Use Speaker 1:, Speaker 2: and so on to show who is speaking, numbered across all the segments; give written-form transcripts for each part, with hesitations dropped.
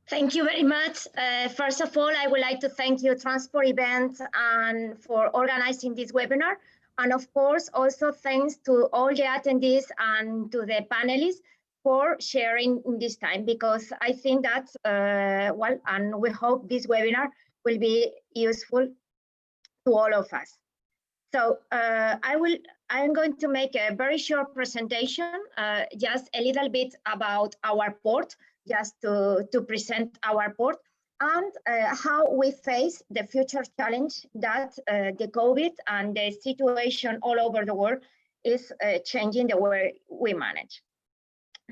Speaker 1: Thank you very much. First of all, I would like to thank you, Transport Event, and for organizing this webinar. And of course, also thanks to all the attendees and to the panelists for sharing this time, because I think that, well, and we hope this webinar will be useful to all of us. So I'm going to make a very short presentation, just a little bit about our port, just to present our port and how we face the future challenge that the COVID and the situation all over the world is changing the way we manage.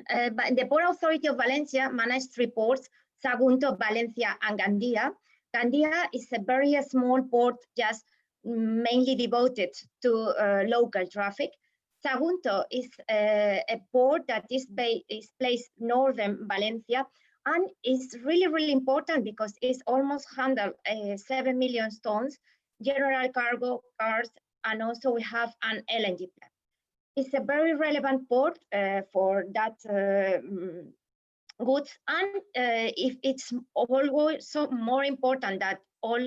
Speaker 1: But the Port Authority of Valencia manages three ports: Sagunto, Valencia, and Gandia. Gandia is a very small port, just mainly devoted to local traffic. Sagunto is a port that is placed northern Valencia and is really important because it's almost handle 7 million tons, general cargo, cars, and also we have an LNG plant. It's a very relevant port for that goods, and if it's also more important that all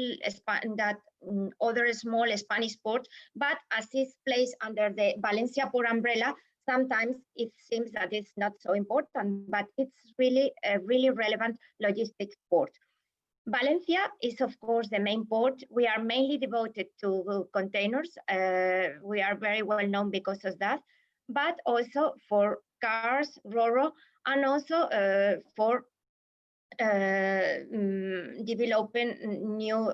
Speaker 1: other small Spanish ports, but as it's placed under the Valenciaport umbrella, sometimes it seems that it's not so important, but it's really a really relevant logistics port. Valencia is, of course, the main port. We are mainly devoted to containers. We are very well known because of that, but also for cars, Ro-Ro, and also for developing new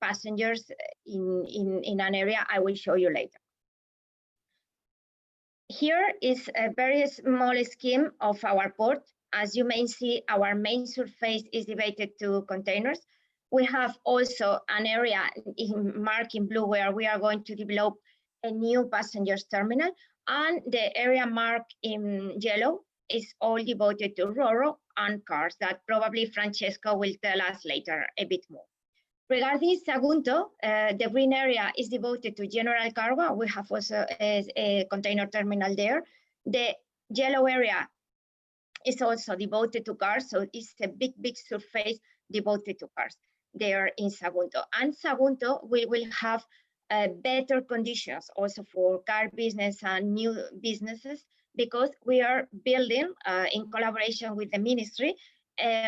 Speaker 1: passengers in an area I will show you later. Here is a very small scheme of our port. As you may see, our main surface is devoted to containers. We have also an area marked in blue where we are going to develop a new passengers terminal, and the area marked in yellow is all devoted to Ro-Ro and cars that probably Francesco will tell us later a bit more. Regarding Sagunto, the green area is devoted to general cargo. We have also a container terminal there. The yellow area is also devoted to cars, so it's a big surface devoted to cars there in Sagunto. And Sagunto, we will have better conditions also for car business and new businesses, because we are building, in collaboration with the ministry,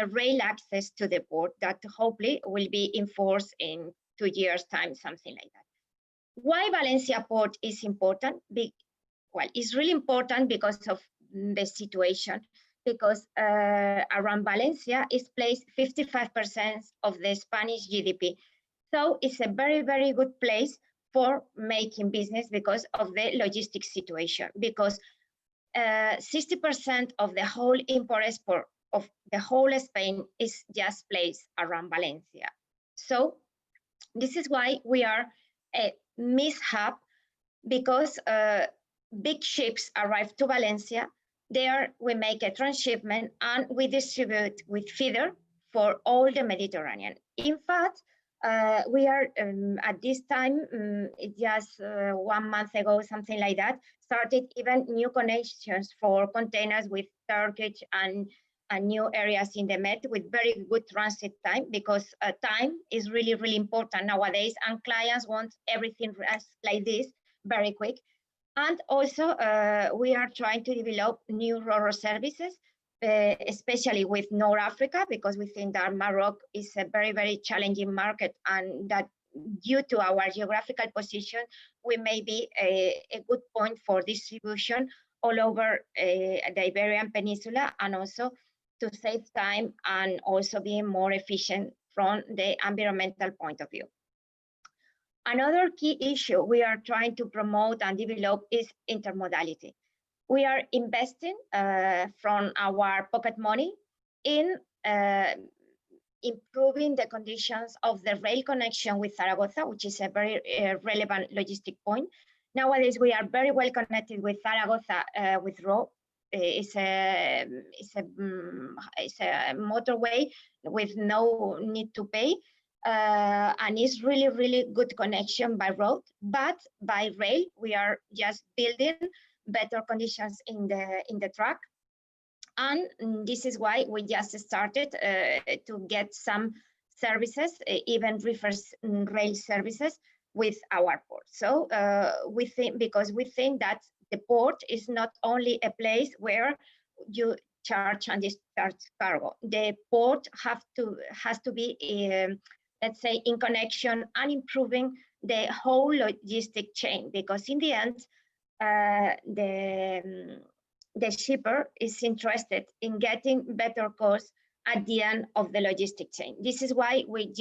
Speaker 1: rail access to the port that hopefully will be enforced in 2 years' time, something like that. Why Valenciaport is important? Well, it's really important because of the situation, because around Valencia is placed 55% of the Spanish GDP. So it's a very good place for making business because of the logistics situation, because 60% of the whole import-export of the whole Spain is just placed around Valencia. So this is why we are a mishap, because big ships arrive to Valencia. There we make a transshipment and we distribute with feeder for all the Mediterranean. In fact, we are at this time, just 1 month ago, something like that, started even new connections for containers with Turkish and new areas in the Med with very good transit time, because time is really important nowadays, and clients want everything like this, very quick. And also, we are trying to develop new Ro-Ro services, especially with North Africa, because we think that Morocco is a very challenging market, and that due to our geographical position, we may be a good point for distribution all over the Iberian Peninsula, and also to save time and also being more efficient from the environmental point of view. Another key issue we are trying to promote and develop is intermodality. We are investing from our pocket money in improving the conditions of the rail connection with Zaragoza, which is a very relevant logistic point. Nowadays, we are very well connected with Zaragoza with road. It's a motorway with no need to pay, and it's really good connection by road. But by rail, we are just building better conditions in the track, And this is why we just started to get some services, even reverse rail services with our port. So we think that the port is not only a place where you charge and discharge cargo. The port has to be, let's say, in connection and improving the whole logistic chain, because in the end, the shipper is interested in getting better costs at the end of the logistic chain. This is why we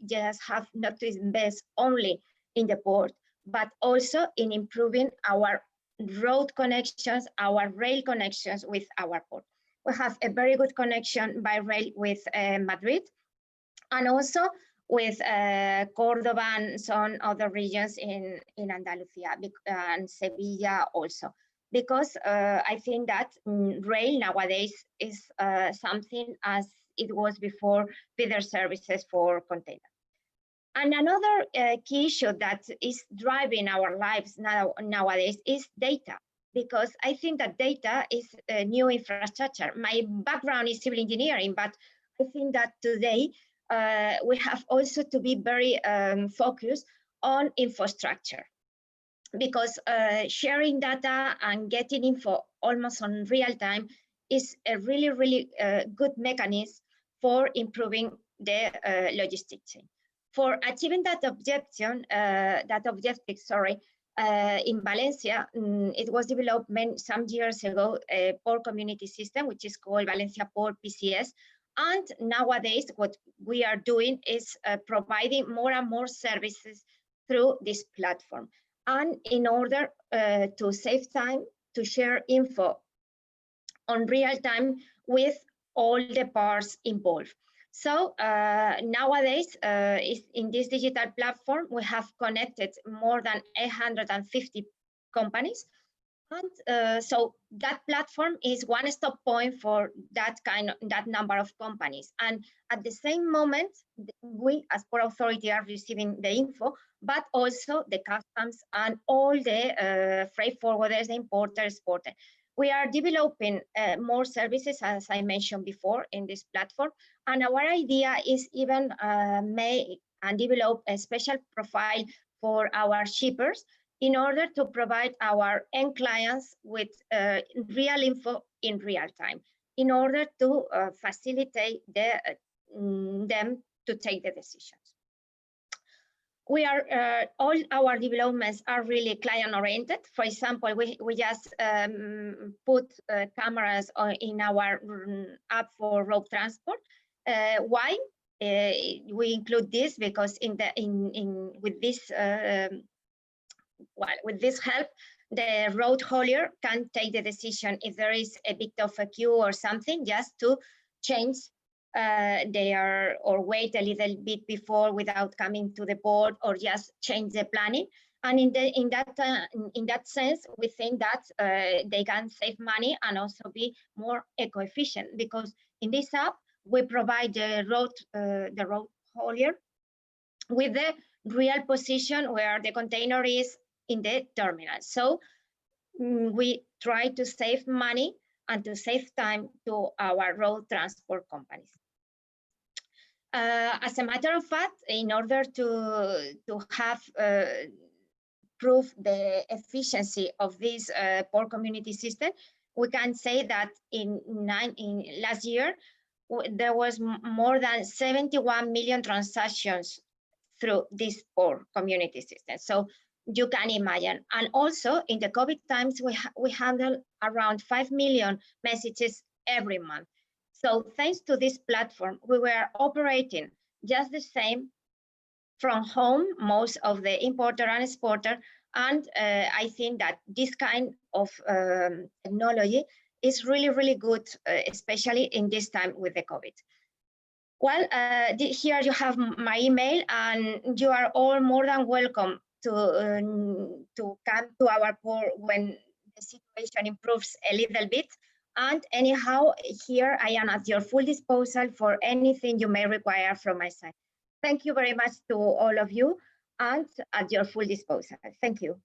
Speaker 1: just have not to invest only in the port, but also in improving our road connections, our rail connections with our port. We have a very good connection by rail with Madrid, and also with Cordoba and some other regions in Andalusia and Sevilla also. Because I think that rail nowadays is something as it was before feeder services for containers. And another key issue that is driving our lives nowadays is data, because I think that data is a new infrastructure. My background is civil engineering, but I think that today we have also to be very focused on infrastructure, because sharing data and getting info almost on real time is a really, really good mechanism for improving the logistic chain. For achieving that objective, in Valencia, it was developed some years ago, a port community system, which is called Valenciaport PCS. And nowadays, what we are doing is providing more and more services through this platform. And in order to save time, to share info on real time with all the parts involved. So nowadays, in this digital platform, we have connected more than 850 companies. And so that platform is one-stop point for that number of companies. And at the same moment, we as Port Authority are receiving the info, but also the customs and all the freight forwarders, the importers, exporters. We are developing more services, as I mentioned before, in this platform. And our idea is even make and develop a special profile for our shippers in order to provide our end clients with real info in real time, in order to facilitate them to take the decisions. We are all our developments are really client oriented. For example, we just put cameras in our app for road transport. Why? We include this because with this help, the road haulier can take the decision if there is a bit of a queue or something, just to change or wait a little bit before without coming to the port, or just change the planning. And in that sense, we think that they can save money and also be more eco-efficient, because in this app we provide the road haulier with the real position where the container is in the terminal. So we try to save money and to save time to our road transport companies. As a matter of fact, in order to have prove the efficiency of this port community system, we can say that in last year, there was more than 71 million transactions through this port community system. So you can imagine. And also in the COVID times, we handle around 5 million messages every month. So thanks to this platform, we were operating just the same from home, most of the importer and exporter. And I think that this kind of technology is really, really good, especially in this time with the COVID. Well, here you have my email, and you are all more than welcome to come to our port when the situation improves a little bit. And anyhow, here I am at your full disposal for anything you may require from my side. Thank you very much to all of you, and at your full disposal. Thank you.